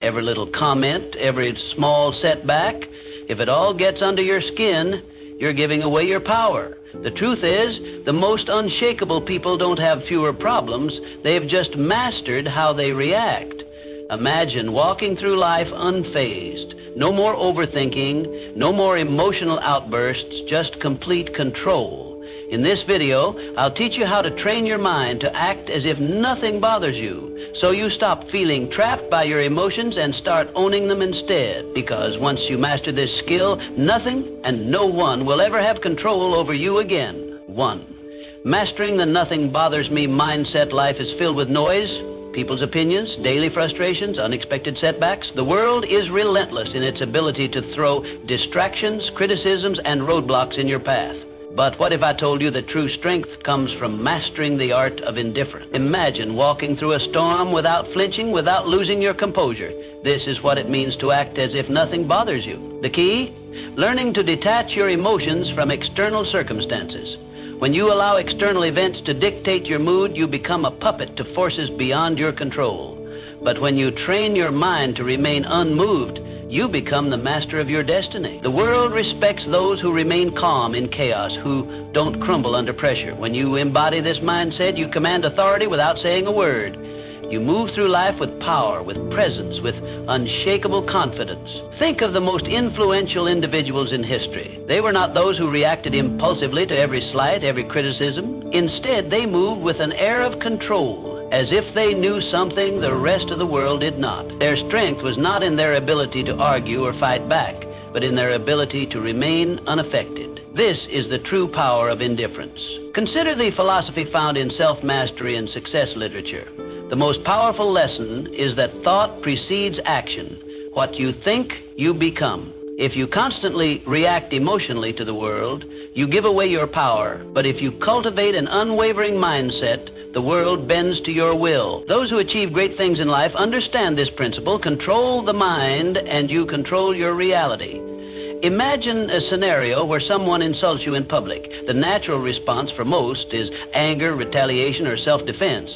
Every little comment, every small setback, if it all gets under your skin, you're giving away your power. The truth is, the most unshakable people don't have fewer problems. They've just mastered how they react. Imagine walking through life unfazed. No more overthinking, no more emotional outbursts, just complete control. In this video, I'll teach you how to train your mind to act as if nothing bothers you, so you stop feeling trapped by your emotions and start owning them instead. Because once you master this skill, nothing and no one will ever have control over you again. 1. Mastering the nothing bothers me mindset. Life is filled with noise, people's opinions, daily frustrations, unexpected setbacks. The world is relentless in its ability to throw distractions, criticisms, and roadblocks in your path. But what if I told you that true strength comes from mastering the art of indifference? Imagine walking through a storm without flinching, without losing your composure. This is what it means to act as if nothing bothers you. The key? Learning to detach your emotions from external circumstances. When you allow external events to dictate your mood, you become a puppet to forces beyond your control. But when you train your mind to remain unmoved, you become the master of your destiny. The world respects those who remain calm in chaos, who don't crumble under pressure. When you embody this mindset, you command authority without saying a word. You move through life with power, with presence, with unshakable confidence. Think of the most influential individuals in history. They were not those who reacted impulsively to every slight, every criticism. Instead, they moved with an air of control, as if they knew something the rest of the world did not. Their strength was not in their ability to argue or fight back, but in their ability to remain unaffected. This is the true power of indifference. Consider the philosophy found in self-mastery and success literature. The most powerful lesson is that thought precedes action. What you think, you become. If you constantly react emotionally to the world, you give away your power. But if you cultivate an unwavering mindset, the world bends to your will. Those who achieve great things in life understand this principle. Control the mind and you control your reality. Imagine a scenario where someone insults you in public. The natural response for most is anger, retaliation, or self-defense.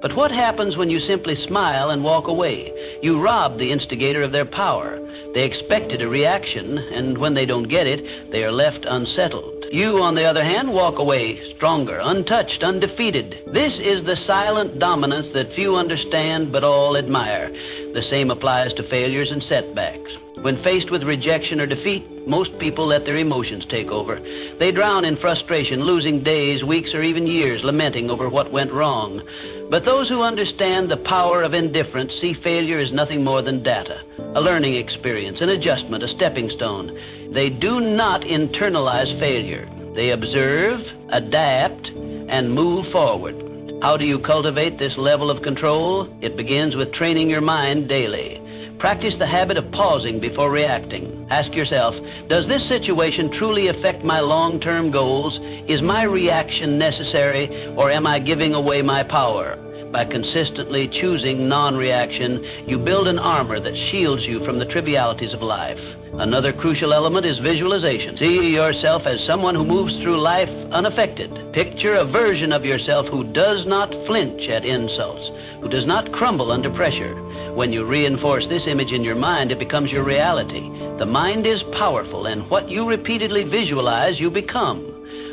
But what happens when you simply smile and walk away? You rob the instigator of their power. They expected a reaction, and when they don't get it, they are left unsettled. You, on the other hand, walk away stronger, untouched, undefeated. This is the silent dominance that few understand but all admire. The same applies to failures and setbacks. When faced with rejection or defeat, most people let their emotions take over. They drown in frustration, losing days, weeks, or even years lamenting over what went wrong. But those who understand the power of indifference see failure as nothing more than data, a learning experience, an adjustment, a stepping stone. They do not internalize failure. They observe, adapt, and move forward. How do you cultivate this level of control? It begins with training your mind daily. Practice the habit of pausing before reacting. Ask yourself, does this situation truly affect my long-term goals? Is my reaction necessary, or am I giving away my power? By consistently choosing non-reaction, you build an armor that shields you from the trivialities of life. Another crucial element is visualization. See yourself as someone who moves through life unaffected. Picture a version of yourself who does not flinch at insults, who does not crumble under pressure. When you reinforce this image in your mind, it becomes your reality. The mind is powerful, and what you repeatedly visualize, you become.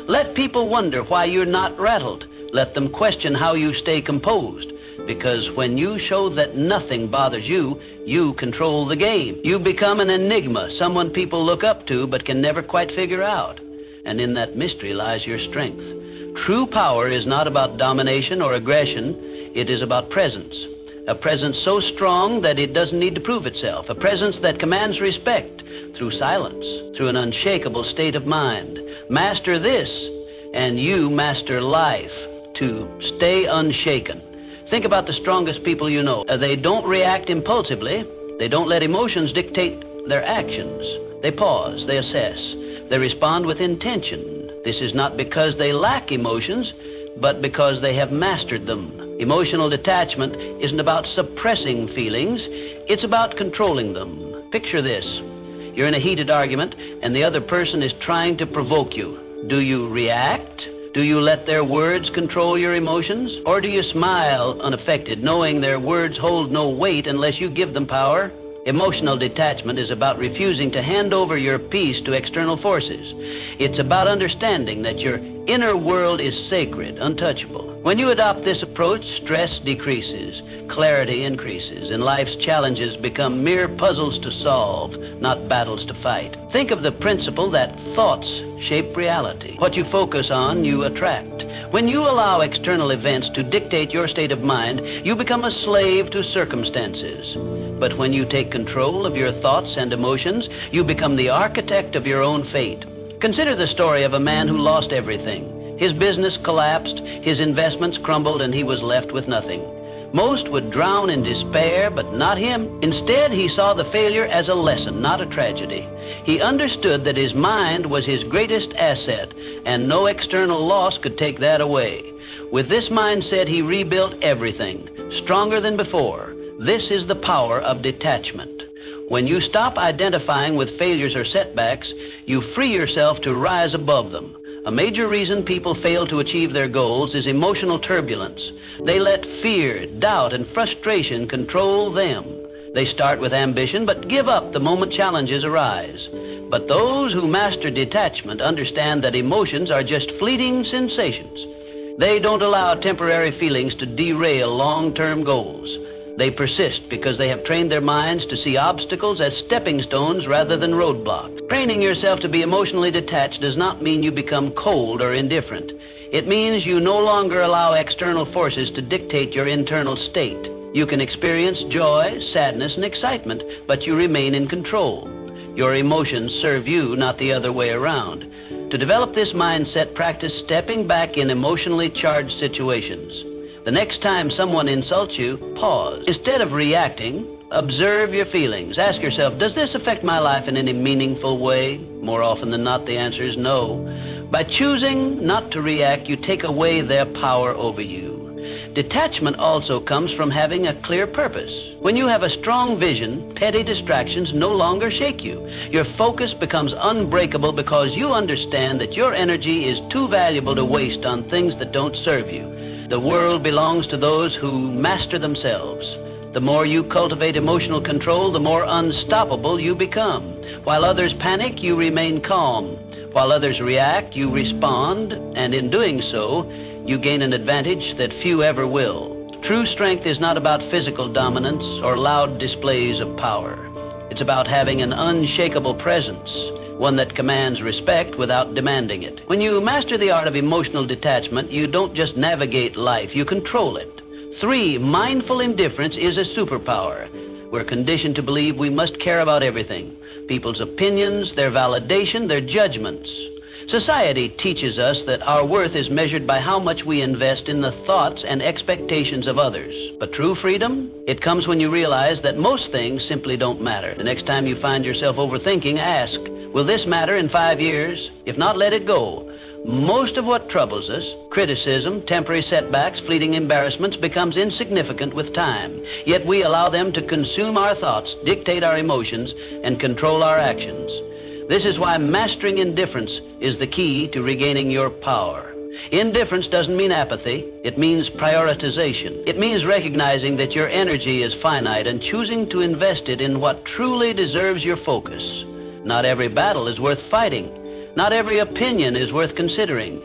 Let people wonder why you're not rattled. Let them question how you stay composed. Because when you show that nothing bothers you, you control the game. You become an enigma, someone people look up to but can never quite figure out. And in that mystery lies your strength. True power is not about domination or aggression. It is about presence. A presence so strong that it doesn't need to prove itself. A presence that commands respect through silence, through an unshakable state of mind. Master this, and you master life. To stay unshaken. Think about the strongest people you know. They don't react impulsively. They don't let emotions dictate their actions. They pause, they assess, they respond with intention. This is not because they lack emotions, but because they have mastered them. Emotional detachment isn't about suppressing feelings, it's about controlling them. Picture this. You're in a heated argument and the other person is trying to provoke you. Do you react Do you let their words control your emotions? Or do you smile unaffected, knowing their words hold no weight unless you give them power? Emotional detachment is about refusing to hand over your peace to external forces. It's about understanding that your inner world is sacred, untouchable. When you adopt this approach, stress decreases, clarity increases, and life's challenges become mere puzzles to solve, not battles to fight. Think of the principle that thoughts shape reality. What you focus on, you attract. When you allow external events to dictate your state of mind, you become a slave to circumstances. But when you take control of your thoughts and emotions, you become the architect of your own fate. Consider the story of a man who lost everything. His business collapsed, his investments crumbled, and he was left with nothing. Most would drown in despair, but not him. Instead, he saw the failure as a lesson, not a tragedy. He understood that his mind was his greatest asset, and no external loss could take that away. With this mindset, he rebuilt everything, stronger than before. This is the power of detachment. When you stop identifying with failures or setbacks, you free yourself to rise above them. A major reason people fail to achieve their goals is emotional turbulence. They let fear, doubt, and frustration control them. They start with ambition, but give up the moment challenges arise. But those who master detachment understand that emotions are just fleeting sensations. They don't allow temporary feelings to derail long-term goals. They persist because they have trained their minds to see obstacles as stepping stones rather than roadblocks. Training yourself to be emotionally detached does not mean you become cold or indifferent. It means you no longer allow external forces to dictate your internal state. You can experience joy, sadness, and excitement, but you remain in control. Your emotions serve you, not the other way around. To develop this mindset, practice stepping back in emotionally charged situations. The next time someone insults you, pause. Instead of reacting, observe your feelings. Ask yourself, does this affect my life in any meaningful way? More often than not, the answer is no. By choosing not to react, you take away their power over you. Detachment also comes from having a clear purpose. When you have a strong vision, petty distractions no longer shake you. Your focus becomes unbreakable because you understand that your energy is too valuable to waste on things that don't serve you. The world belongs to those who master themselves. The more you cultivate emotional control, the more unstoppable you become. While others panic, you remain calm. While others react, you respond, and in doing so, you gain an advantage that few ever will. True strength is not about physical dominance or loud displays of power. It's about having an unshakable presence, one that commands respect without demanding it. When you master the art of emotional detachment, you don't just navigate life, you control it. 3, mindful indifference is a superpower. We're conditioned to believe we must care about everything. People's opinions, their validation, their judgments. Society teaches us that our worth is measured by how much we invest in the thoughts and expectations of others. But true freedom, it comes when you realize that most things simply don't matter. The next time you find yourself overthinking, ask, will this matter in 5 years? If not, let it go. Most of what troubles us, criticism, temporary setbacks, fleeting embarrassments, becomes insignificant with time. Yet we allow them to consume our thoughts, dictate our emotions, and control our actions. This is why mastering indifference is the key to regaining your power. Indifference doesn't mean apathy. It means prioritization. It means recognizing that your energy is finite and choosing to invest it in what truly deserves your focus. Not every battle is worth fighting. Not every opinion is worth considering.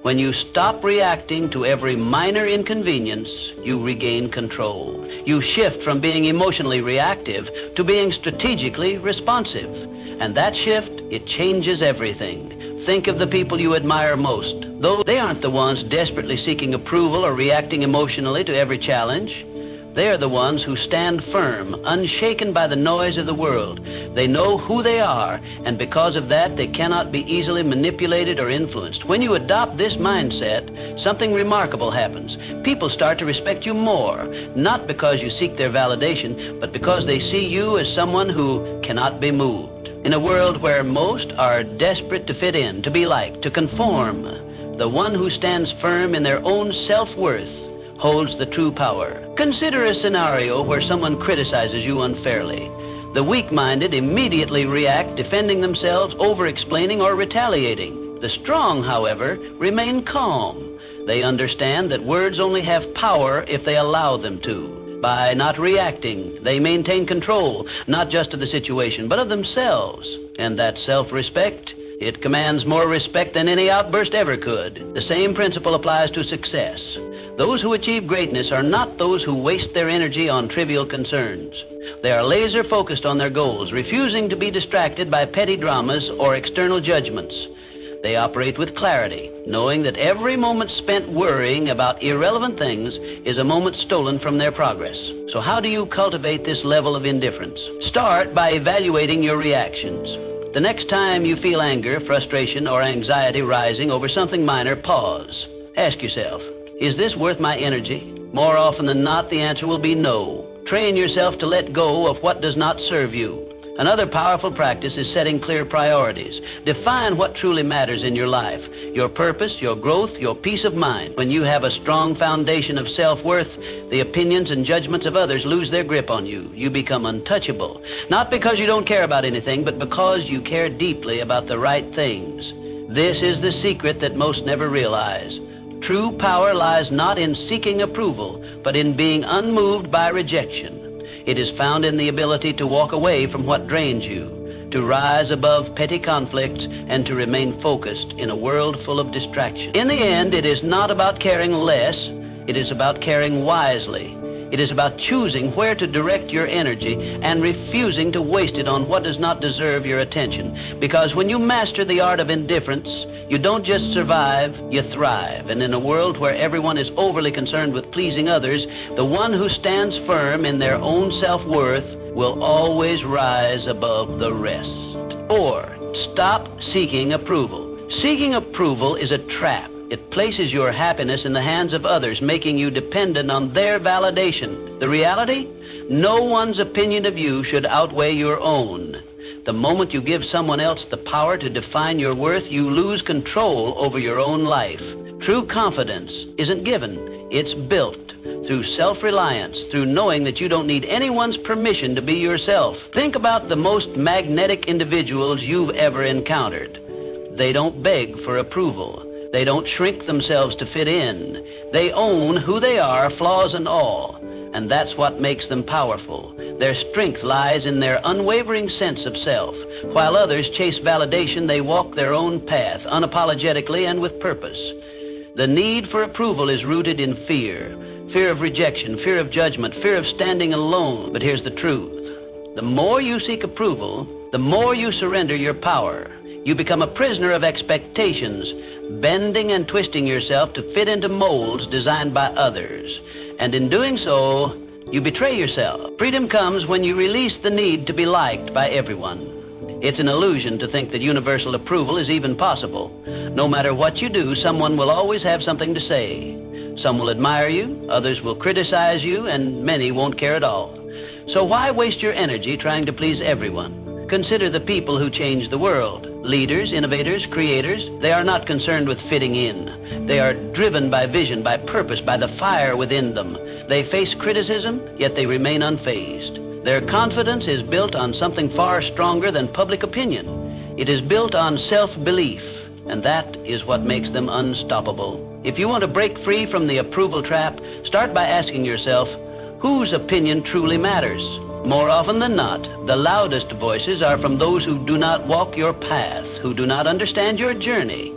When you stop reacting to every minor inconvenience, you regain control. You shift from being emotionally reactive to being strategically responsive. And that shift, it changes everything. Think of the people you admire most. Though they aren't the ones desperately seeking approval or reacting emotionally to every challenge. They are the ones who stand firm, unshaken by the noise of the world. They know who they are, and because of that, they cannot be easily manipulated or influenced. When you adopt this mindset, something remarkable happens. People start to respect you more, not because you seek their validation, but because they see you as someone who cannot be moved. In a world where most are desperate to fit in, to be liked, to conform, the one who stands firm in their own self-worth holds the true power. Consider a scenario where someone criticizes you unfairly. The weak-minded immediately react, defending themselves, over-explaining, or retaliating. The strong, however, remain calm. They understand that words only have power if they allow them to. By not reacting, they maintain control, not just of the situation, but of themselves. And that self-respect, it commands more respect than any outburst ever could. The same principle applies to success. Those who achieve greatness are not those who waste their energy on trivial concerns. They are laser-focused on their goals, refusing to be distracted by petty dramas or external judgments. They operate with clarity, knowing that every moment spent worrying about irrelevant things is a moment stolen from their progress. So how do you cultivate this level of indifference? Start by evaluating your reactions. The next time you feel anger, frustration, or anxiety rising over something minor, pause. Ask yourself, is this worth my energy? More often than not, the answer will be no. Train yourself to let go of what does not serve you. Another powerful practice is setting clear priorities. Define what truly matters in your life, your purpose, your growth, your peace of mind. When you have a strong foundation of self-worth, the opinions and judgments of others lose their grip on you. You become untouchable, not because you don't care about anything, but because you care deeply about the right things. This is the secret that most never realize. True power lies not in seeking approval, but in being unmoved by rejection. It is found in the ability to walk away from what drains you, to rise above petty conflicts, and to remain focused in a world full of distraction. In the end, it is not about caring less, it is about caring wisely. It is about choosing where to direct your energy and refusing to waste it on what does not deserve your attention. Because when you master the art of indifference, you don't just survive, you thrive. And in a world where everyone is overly concerned with pleasing others, the one who stands firm in their own self-worth will always rise above the rest. 4, stop seeking approval. Seeking approval is a trap. It places your happiness in the hands of others, making you dependent on their validation. The reality? No one's opinion of you should outweigh your own. The moment you give someone else the power to define your worth, you lose control over your own life. True confidence isn't given, it's built through self-reliance, through knowing that you don't need anyone's permission to be yourself. Think about the most magnetic individuals you've ever encountered. They don't beg for approval. They don't shrink themselves to fit in. They own who they are, flaws and all. And that's what makes them powerful. Their strength lies in their unwavering sense of self. While others chase validation, they walk their own path, unapologetically and with purpose. The need for approval is rooted in fear. Fear of rejection, fear of judgment, fear of standing alone. But here's the truth. The more you seek approval, the more you surrender your power. You become a prisoner of expectations, bending and twisting yourself to fit into molds designed by others. And in doing so, you betray yourself. Freedom comes when you release the need to be liked by everyone. It's an illusion to think that universal approval is even possible. No matter what you do, someone will always have something to say. Some will admire you, others will criticize you, and many won't care at all. So why waste your energy trying to please everyone? Consider the people who change the world. Leaders, innovators, creators, they are not concerned with fitting in. They are driven by vision, by purpose, by the fire within them. They face criticism, yet they remain unfazed. Their confidence is built on something far stronger than public opinion. It is built on self-belief, and that is what makes them unstoppable. If you want to break free from the approval trap, start by asking yourself, whose opinion truly matters? More often than not, the loudest voices are from those who do not walk your path, who do not understand your journey.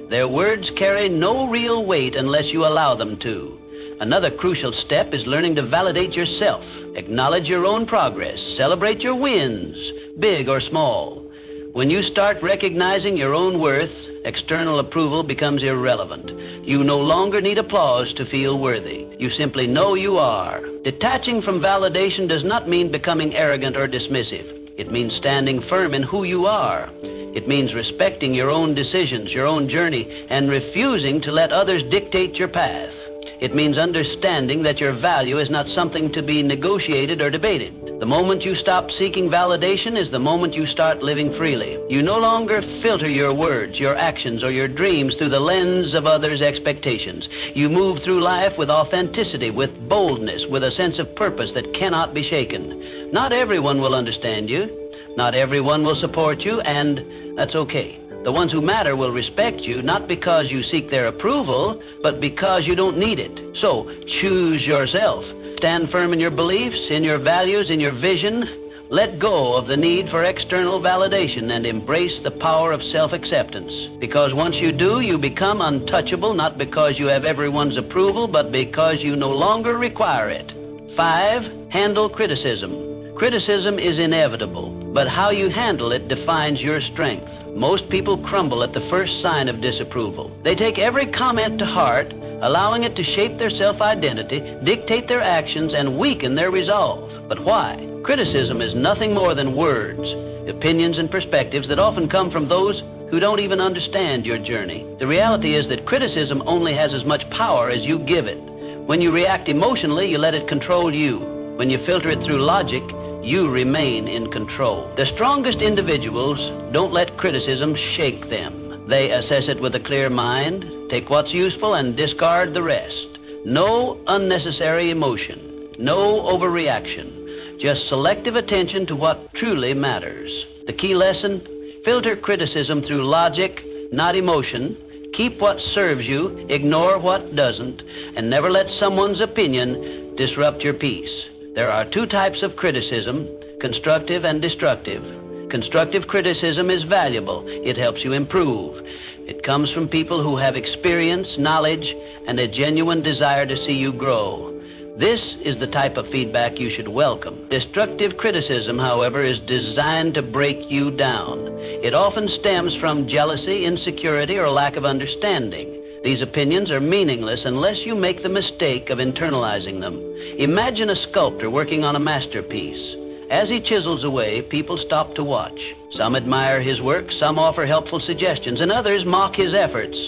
Their words carry no real weight unless you allow them to. Another crucial step is learning to validate yourself. Acknowledge your own progress. Celebrate your wins, big or small. When you start recognizing your own worth, external approval becomes irrelevant. You no longer need applause to feel worthy. You simply know you are. Detaching from validation does not mean becoming arrogant or dismissive. It means standing firm in who you are. It means respecting your own decisions, your own journey, and refusing to let others dictate your path. It means understanding that your value is not something to be negotiated or debated. The moment you stop seeking validation is the moment you start living freely. You no longer filter your words, your actions, or your dreams through the lens of others' expectations. You move through life with authenticity, with boldness, with a sense of purpose that cannot be shaken. Not everyone will understand you. Not everyone will support you, and that's okay. The ones who matter will respect you, not because you seek their approval, but because you don't need it. So, choose yourself. Stand firm in your beliefs, in your values, in your vision. Let go of the need for external validation and embrace the power of self-acceptance. Because once you do, you become untouchable, not because you have everyone's approval, but because you no longer require it. 5, handle criticism. Criticism is inevitable, but how you handle it defines your strength. Most people crumble at the first sign of disapproval. They take every comment to heart, allowing it to shape their self-identity, dictate their actions, and weaken their resolve. But why? Criticism is nothing more than words, opinions, and perspectives that often come from those who don't even understand your journey. The reality is that criticism only has as much power as you give it. When you react emotionally, you let it control you. When you filter it through logic, you remain in control. The strongest individuals don't let criticism shake them. They assess it with a clear mind, take what's useful, and discard the rest. No unnecessary emotion, no overreaction, just selective attention to what truly matters. The key lesson: filter criticism through logic, not emotion. Keep what serves you, ignore what doesn't, and never let someone's opinion disrupt your peace. There are 2 types of criticism, constructive and destructive. Constructive criticism is valuable. It helps you improve. It comes from people who have experience, knowledge, and a genuine desire to see you grow. This is the type of feedback you should welcome. Destructive criticism, however, is designed to break you down. It often stems from jealousy, insecurity, or lack of understanding. These opinions are meaningless unless you make the mistake of internalizing them. Imagine a sculptor working on a masterpiece. As he chisels away, people stop to watch. Some admire his work, some offer helpful suggestions, and others mock his efforts.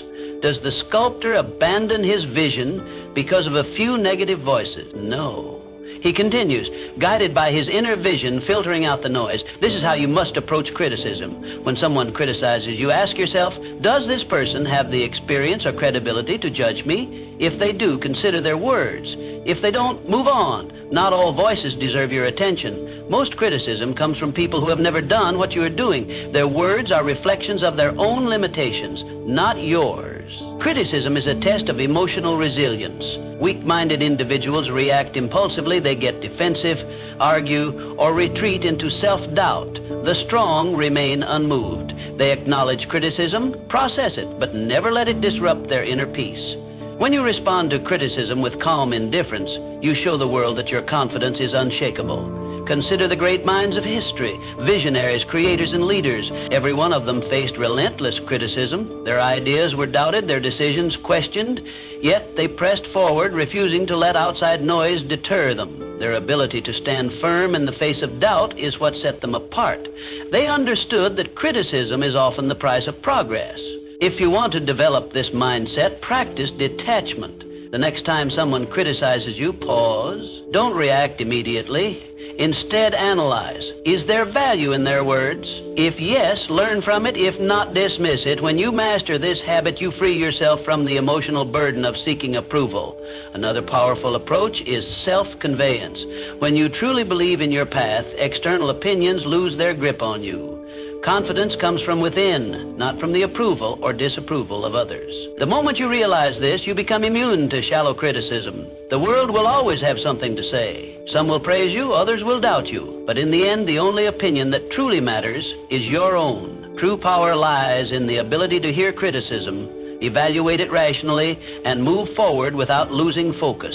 Does the sculptor abandon his vision because of a few negative voices? No. He continues, guided by his inner vision, filtering out the noise. This is how you must approach criticism. When someone criticizes you, ask yourself, does this person have the experience or credibility to judge me? If they do, consider their words. If they don't, move on. Not all voices deserve your attention. Most criticism comes from people who have never done what you are doing. Their words are reflections of their own limitations, not yours. Criticism is a test of emotional resilience. Weak-minded individuals react impulsively. They get defensive, argue, or retreat into self-doubt. The strong remain unmoved. They acknowledge criticism, process it, but never let it disrupt their inner peace. When you respond to criticism with calm indifference, you show the world that your confidence is unshakable. Consider the great minds of history, visionaries, creators, and leaders. Every one of them faced relentless criticism. Their ideas were doubted, their decisions questioned, yet they pressed forward, refusing to let outside noise deter them. Their ability to stand firm in the face of doubt is what set them apart. They understood that criticism is often the price of progress. If you want to develop this mindset, practice detachment. The next time someone criticizes you, pause. Don't react immediately. Instead, analyze. Is there value in their words? If yes, learn from it. If not, dismiss it. When you master this habit, you free yourself from the emotional burden of seeking approval. Another powerful approach is self-conveyance. When you truly believe in your path, external opinions lose their grip on you. Confidence comes from within, not from the approval or disapproval of others. The moment you realize this, you become immune to shallow criticism. The world will always have something to say. Some will praise you, others will doubt you. But in the end, the only opinion that truly matters is your own. True power lies in the ability to hear criticism, evaluate it rationally, and move forward without losing focus.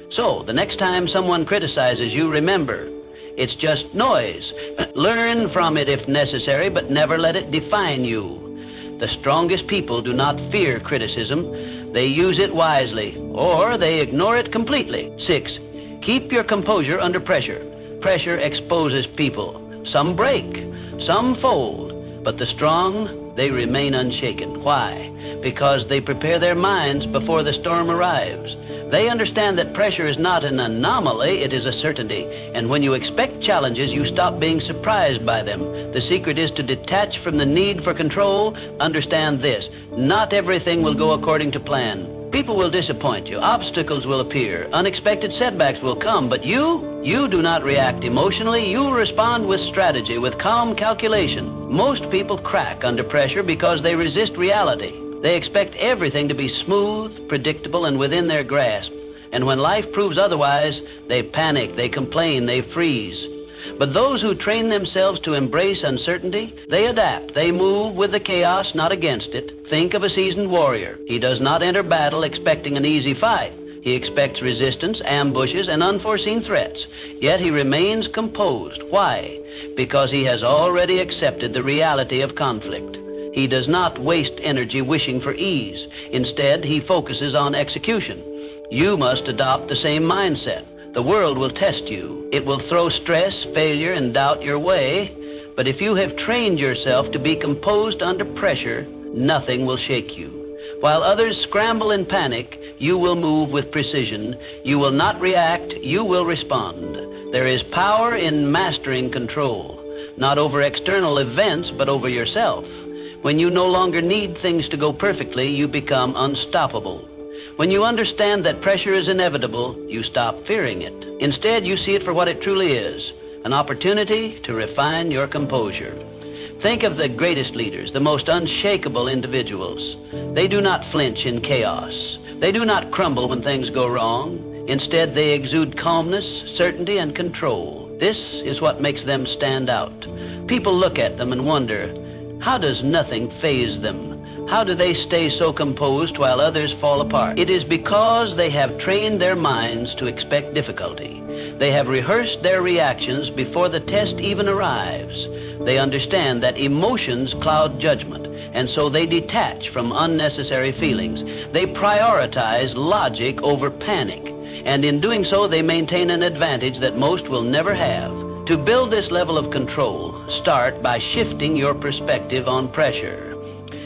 So, the next time someone criticizes you, remember, it's just noise. Learn from it if necessary, but never let it define you. The strongest people do not fear criticism. They use it wisely, or they ignore it completely. 6, keep your composure under pressure. Pressure exposes people. Some break, some fold, but the strong, they remain unshaken. Why? Because they prepare their minds before the storm arrives. They understand that pressure is not an anomaly, it is a certainty. And when you expect challenges, you stop being surprised by them. The secret is to detach from the need for control. Understand this: not everything will go according to plan. People will disappoint you. Obstacles will appear. Unexpected setbacks will come. But you You do not react emotionally. You respond with strategy, with calm calculation. Most people crack under pressure because they resist reality. They expect everything to be smooth, predictable, and within their grasp. And when life proves otherwise, they panic, they complain, they freeze. But those who train themselves to embrace uncertainty, they adapt. They move with the chaos, not against it. Think of a seasoned warrior. He does not enter battle expecting an easy fight. He expects resistance, ambushes, and unforeseen threats. Yet he remains composed. Why? Because he has already accepted the reality of conflict. He does not waste energy wishing for ease. Instead, he focuses on execution. You must adopt the same mindset. The world will test you. It will throw stress, failure, and doubt your way. But if you have trained yourself to be composed under pressure, nothing will shake you. While others scramble in panic, you will move with precision. You will not react. You will respond. There is power in mastering control, not over external events, but over yourself. When you no longer need things to go perfectly, you become unstoppable. When you understand that pressure is inevitable, you stop fearing it. Instead, you see it for what it truly is, an opportunity to refine your composure. Think of the greatest leaders, the most unshakable individuals. They do not flinch in chaos. They do not crumble when things go wrong. Instead, they exude calmness, certainty, and control. This is what makes them stand out. People look at them and wonder, how does nothing faze them? How do they stay so composed while others fall apart? It is because they have trained their minds to expect difficulty. They have rehearsed their reactions before the test even arrives. They understand that emotions cloud judgment, and so they detach from unnecessary feelings. They prioritize logic over panic, and in doing so, they maintain an advantage that most will never have. To build this level of control, start by shifting your perspective on pressure.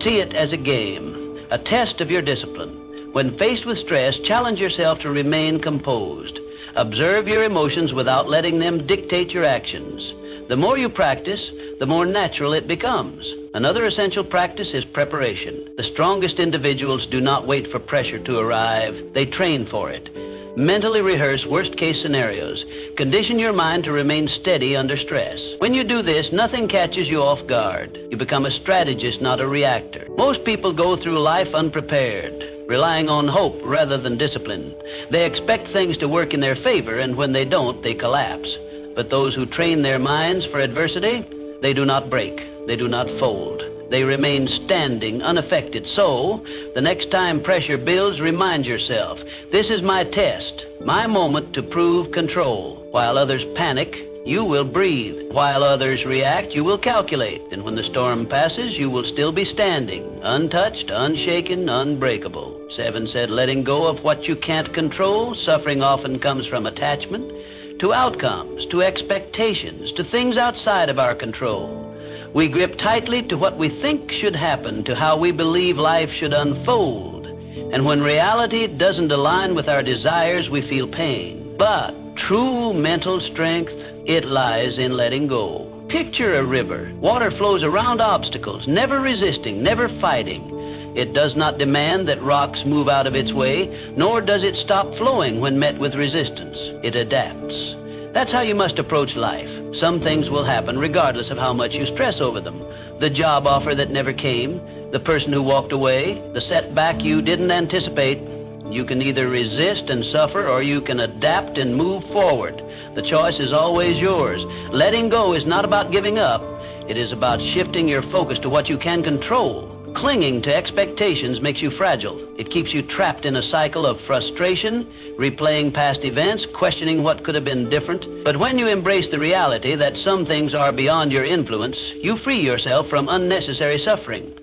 See it as a game, a test of your discipline. When faced with stress, challenge yourself to remain composed. Observe your emotions without letting them dictate your actions. The more you practice, the more natural it becomes. Another essential practice is preparation. The strongest individuals do not wait for pressure to arrive. They train for it. Mentally rehearse worst-case scenarios. Condition your mind to remain steady under stress. When you do this, nothing catches you off guard. You become a strategist, not a reactor. Most people go through life unprepared, relying on hope rather than discipline. They expect things to work in their favor, and when they don't, they collapse. But those who train their minds for adversity, they do not break. They do not fold. They remain standing, unaffected. So, the next time pressure builds, remind yourself, this is my test, my moment to prove control. While others panic, you will breathe. While others react, you will calculate. And when the storm passes, you will still be standing, untouched, unshaken, unbreakable. 7 said, letting go of what you can't control. Suffering often comes from attachment to outcomes, to expectations, to things outside of our control. We grip tightly to what we think should happen, to how we believe life should unfold. And when reality doesn't align with our desires, we feel pain. But true mental strength, it lies in letting go. Picture a river. Water flows around obstacles, never resisting, never fighting. It does not demand that rocks move out of its way, nor does it stop flowing when met with resistance. It adapts. That's how you must approach life. Some things will happen regardless of how much you stress over them. The job offer that never came, the person who walked away, the setback you didn't anticipate. You can either resist and suffer, or you can adapt and move forward. The choice is always yours. Letting go is not about giving up. It is about shifting your focus to what you can control. Clinging to expectations makes you fragile. It keeps you trapped in a cycle of frustration, replaying past events, questioning what could have been different. But when you embrace the reality that some things are beyond your influence, you free yourself from unnecessary suffering.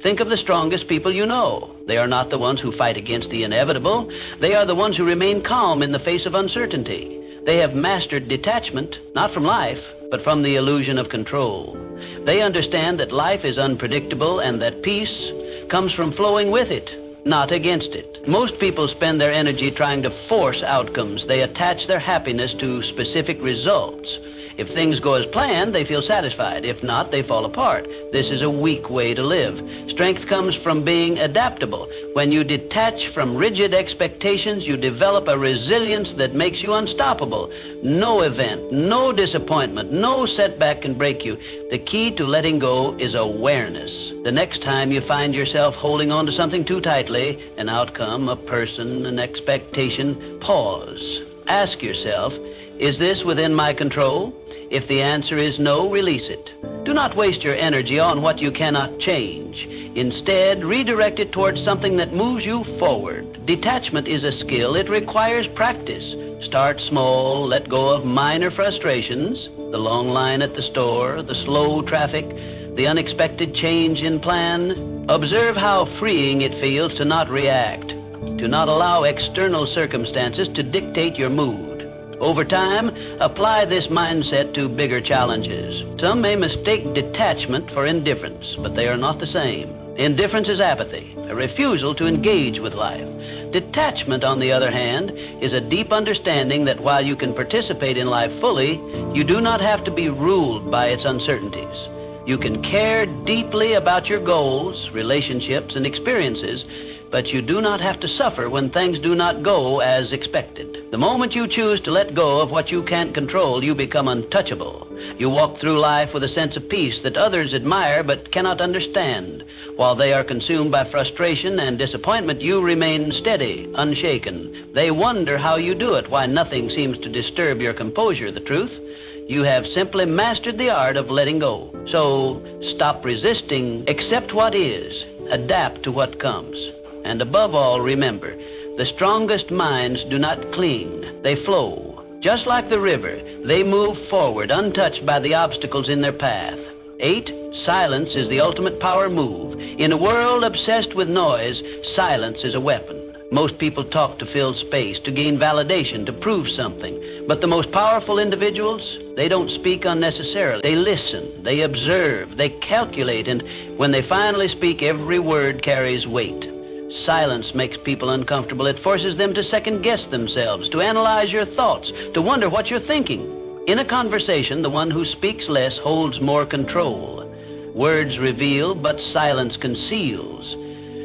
Think of the strongest people you know. They are not the ones who fight against the inevitable. They are the ones who remain calm in the face of uncertainty. They have mastered detachment, not from life, but from the illusion of control. They understand that life is unpredictable and that peace comes from flowing with it, not against it. Most people spend their energy trying to force outcomes. They attach their happiness to specific results. If things go as planned, they feel satisfied. If not, they fall apart. This is a weak way to live. Strength comes from being adaptable. When you detach from rigid expectations, you develop a resilience that makes you unstoppable. No event, no disappointment, no setback can break you. The key to letting go is awareness. The next time you find yourself holding on to something too tightly, an outcome, a person, an expectation, pause. Ask yourself, is this within my control? If the answer is no, release it. Do not waste your energy on what you cannot change. Instead, redirect it towards something that moves you forward. Detachment is a skill. It requires practice. Start small, let go of minor frustrations, the long line at the store, the slow traffic, the unexpected change in plan. Observe how freeing it feels to not react, to not allow external circumstances to dictate your mood. Over time, apply this mindset to bigger challenges. Some may mistake detachment for indifference, but they are not the same. Indifference is apathy, a refusal to engage with life. Detachment, on the other hand, is a deep understanding that while you can participate in life fully, you do not have to be ruled by its uncertainties. You can care deeply about your goals, relationships, and experiences, but you do not have to suffer when things do not go as expected. The moment you choose to let go of what you can't control, you become untouchable. You walk through life with a sense of peace that others admire but cannot understand. While they are consumed by frustration and disappointment, you remain steady, unshaken. They wonder how you do it, why nothing seems to disturb your composure. The truth? You have simply mastered the art of letting go. So stop resisting, accept what is, adapt to what comes. And above all, remember, the strongest minds do not cling, they flow. Just like the river, they move forward, untouched by the obstacles in their path. 8, silence is the ultimate power move. In a world obsessed with noise, silence is a weapon. Most people talk to fill space, to gain validation, to prove something. But the most powerful individuals, they don't speak unnecessarily. They listen, they observe, they calculate, and when they finally speak, every word carries weight. Silence makes people uncomfortable. It forces them to second-guess themselves, to analyze your thoughts, to wonder what you're thinking. In a conversation, the one who speaks less holds more control. Words reveal, but silence conceals.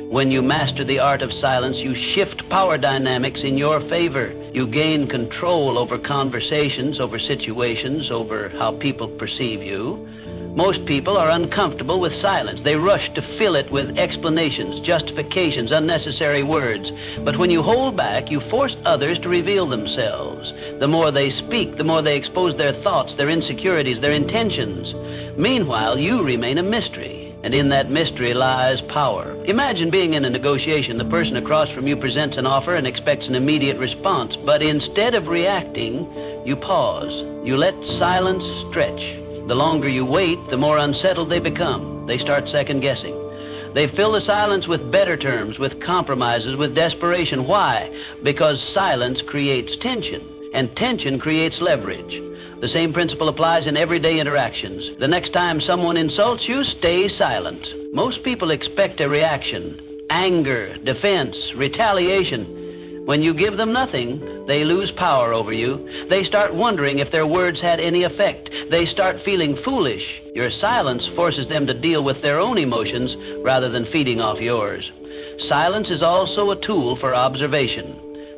When you master the art of silence, you shift power dynamics in your favor. You gain control over conversations, over situations, over how people perceive you. Most people are uncomfortable with silence. They rush to fill it with explanations, justifications, unnecessary words. But when you hold back, you force others to reveal themselves. The more they speak, the more they expose their thoughts, their insecurities, their intentions. Meanwhile, you remain a mystery, and in that mystery lies power. Imagine being in a negotiation. The person across from you presents an offer and expects an immediate response, but instead of reacting, you pause. You let silence stretch. The longer you wait, the more unsettled they become. They start second-guessing. They fill the silence with better terms, with compromises, with desperation. Why? Because silence creates tension, and tension creates leverage. The same principle applies in everyday interactions. The next time someone insults you, stay silent. Most people expect a reaction: anger, defense, retaliation. When you give them nothing, they lose power over you. They start wondering if their words had any effect. They start feeling foolish. Your silence forces them to deal with their own emotions rather than feeding off yours. Silence is also a tool for observation.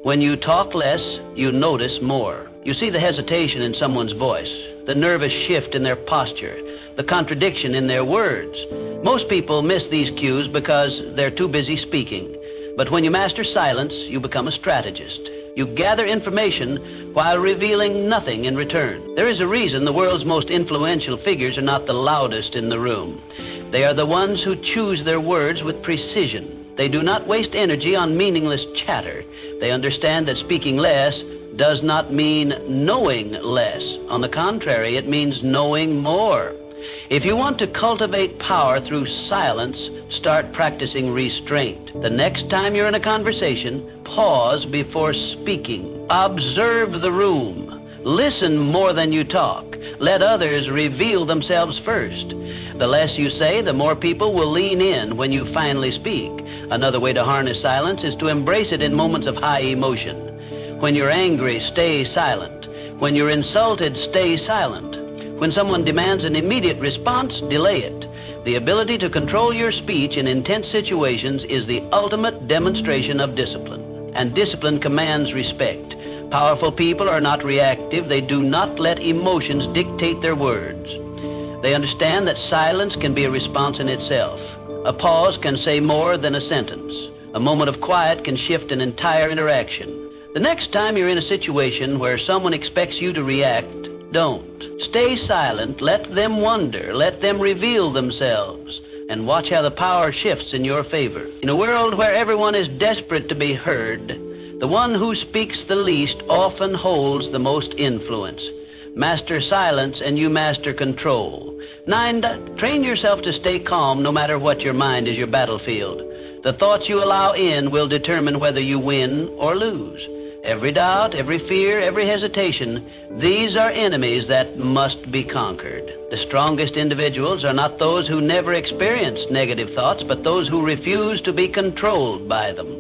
When you talk less, you notice more. You see the hesitation in someone's voice, the nervous shift in their posture, the contradiction in their words. Most people miss these cues because they're too busy speaking. But when you master silence, you become a strategist. You gather information while revealing nothing in return. There is a reason the world's most influential figures are not the loudest in the room. They are the ones who choose their words with precision. They do not waste energy on meaningless chatter. They understand that speaking less does not mean knowing less. On the contrary, it means knowing more. If you want to cultivate power through silence, start practicing restraint. The next time you're in a conversation, pause before speaking. Observe the room. Listen more than you talk. Let others reveal themselves first. The less you say, the more people will lean in when you finally speak. Another way to harness silence is to embrace it in moments of high emotion. When you're angry, stay silent. When you're insulted, stay silent. When someone demands an immediate response, delay it. The ability to control your speech in intense situations is the ultimate demonstration of discipline, and discipline commands respect. Powerful people are not reactive. They do not let emotions dictate their words. They understand that silence can be a response in itself. A pause can say more than a sentence. A moment of quiet can shift an entire interaction. The next time you're in a situation where someone expects you to react, don't. Stay silent, let them wonder, let them reveal themselves, and watch how the power shifts in your favor. In a world where everyone is desperate to be heard, the one who speaks the least often holds the most influence. Master silence and you master control. 9, train yourself to stay calm no matter what your mind is your battlefield. The thoughts you allow in will determine whether you win or lose. Every doubt, every fear, every hesitation, these are enemies that must be conquered. The strongest individuals are not those who never experience negative thoughts, but those who refuse to be controlled by them.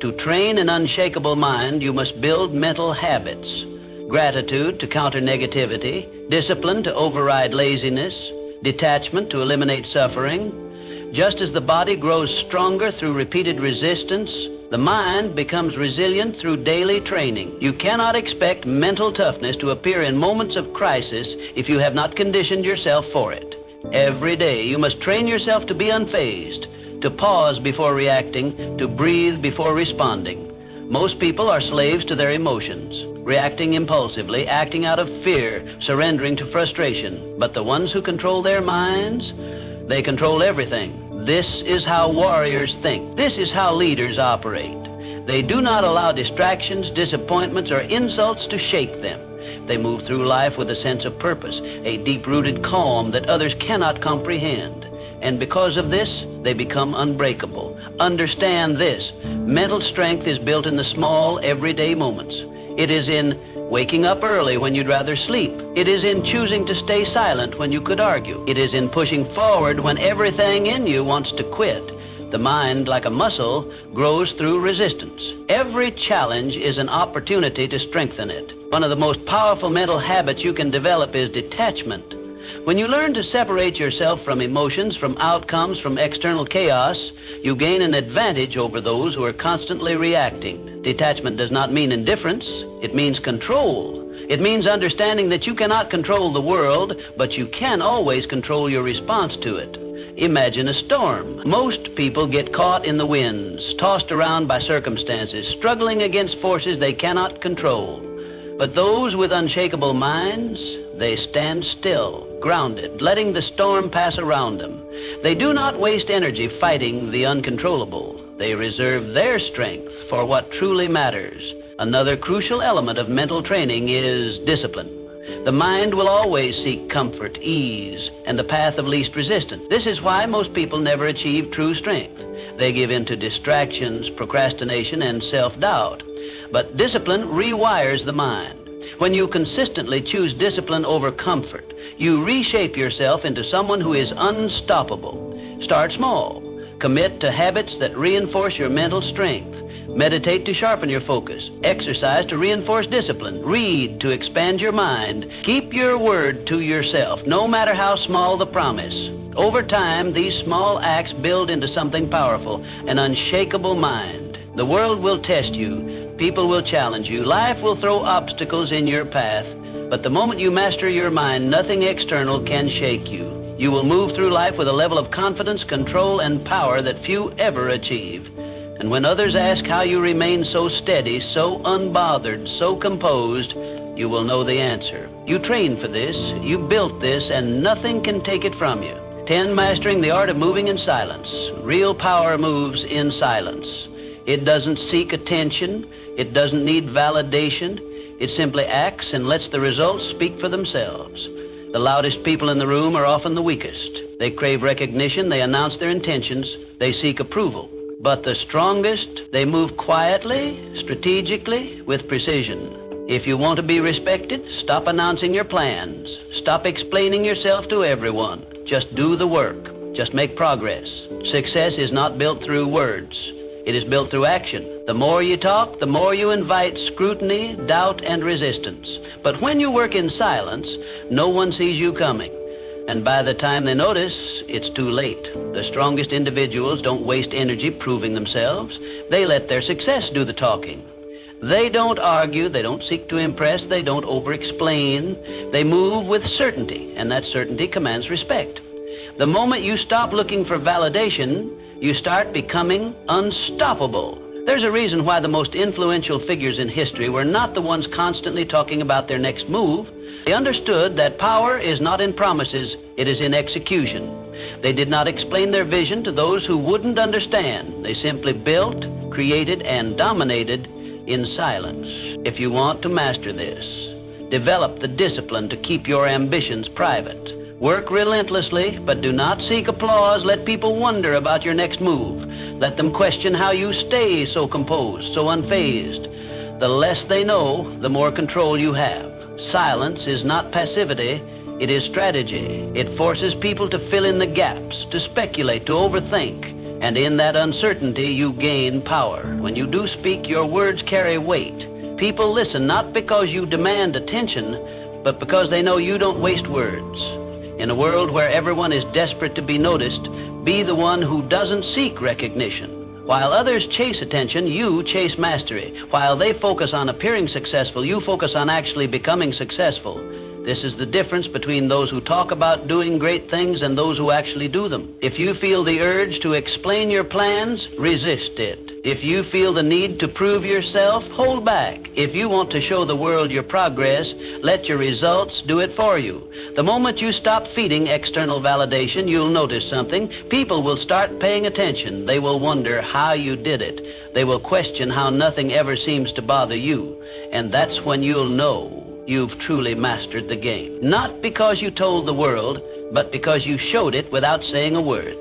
To train an unshakable mind, you must build mental habits. Gratitude to counter negativity, discipline to override laziness, detachment to eliminate suffering. Just as the body grows stronger through repeated resistance, the mind becomes resilient through daily training. You cannot expect mental toughness to appear in moments of crisis if you have not conditioned yourself for it. Every day you must train yourself to be unfazed, to pause before reacting, to breathe before responding. Most people are slaves to their emotions, reacting impulsively, acting out of fear, surrendering to frustration. But the ones who control their minds, they control everything. This is how warriors think. This is how leaders operate. They do not allow distractions, disappointments, or insults to shake them. They move through life with a sense of purpose, a deep-rooted calm that others cannot comprehend. And because of this, they become unbreakable. Understand this. Mental strength is built in the small, everyday moments. It is in waking up early when you'd rather sleep. It is in choosing to stay silent when you could argue. It is in pushing forward when everything in you wants to quit. The mind, like a muscle, grows through resistance. Every challenge is an opportunity to strengthen it. One of the most powerful mental habits you can develop is detachment. When you learn to separate yourself from emotions, from outcomes, from external chaos, you gain an advantage over those who are constantly reacting. Detachment does not mean indifference. It means control. It means understanding that you cannot control the world, but you can always control your response to it. Imagine a storm. Most people get caught in the winds, tossed around by circumstances, struggling against forces they cannot control. But those with unshakable minds, they stand still, grounded, letting the storm pass around them. They do not waste energy fighting the uncontrollable. They reserve their strength for what truly matters. Another crucial element of mental training is discipline. The mind will always seek comfort, ease, and the path of least resistance. This is why most people never achieve true strength. They give in to distractions, procrastination, and self-doubt. But discipline rewires the mind. When you consistently choose discipline over comfort, you reshape yourself into someone who is unstoppable. Start small. Commit to habits that reinforce your mental strength. Meditate to sharpen your focus. Exercise to reinforce discipline. Read to expand your mind. Keep your word to yourself, no matter how small the promise. Over time, these small acts build into something powerful, an unshakable mind. The world will test you. People will challenge you. Life will throw obstacles in your path. But the moment you master your mind, nothing external can shake you. You will move through life with a level of confidence, control, and power that few ever achieve. And when others ask how you remain so steady, so unbothered, so composed, you will know the answer. You trained for this, you built this, and nothing can take it from you. 10, mastering the art of moving in silence. Real power moves in silence. It doesn't seek attention. It doesn't need validation. It simply acts and lets the results speak for themselves. The loudest people in the room are often the weakest. They crave recognition, they announce their intentions, they seek approval. But the strongest, they move quietly, strategically, with precision. If you want to be respected, stop announcing your plans. Stop explaining yourself to everyone. Just do the work. Just make progress. Success is not built through words. It is built through action. The more you talk, the more you invite scrutiny, doubt, and resistance. But when you work in silence, no one sees you coming. And by the time they notice, it's too late. The strongest individuals don't waste energy proving themselves. They let their success do the talking. They don't argue, they don't seek to impress, they don't over-explain. They move with certainty, and that certainty commands respect. The moment you stop looking for validation, you start becoming unstoppable. There's a reason why the most influential figures in history were not the ones constantly talking about their next move. They understood that power is not in promises, it is in execution. They did not explain their vision to those who wouldn't understand. They simply built, created, and dominated in silence. If you want to master this, develop the discipline to keep your ambitions private. Work relentlessly, but do not seek applause. Let people wonder about your next move. Let them question how you stay so composed, so unfazed. The less they know, the more control you have. Silence is not passivity, it is strategy. It forces people to fill in the gaps, to speculate, to overthink. And in that uncertainty, you gain power. When you do speak, your words carry weight. People listen not because you demand attention, but because they know you don't waste words. In a world where everyone is desperate to be noticed, be the one who doesn't seek recognition. While others chase attention, you chase mastery. While they focus on appearing successful, you focus on actually becoming successful. This is the difference between those who talk about doing great things and those who actually do them. If you feel the urge to explain your plans, resist it. If you feel the need to prove yourself, hold back. If you want to show the world your progress, let your results do it for you. The moment you stop feeding external validation, you'll notice something. People will start paying attention. They will wonder how you did it. They will question how nothing ever seems to bother you. And that's when you'll know you've truly mastered the game. Not because you told the world, but because you showed it without saying a word.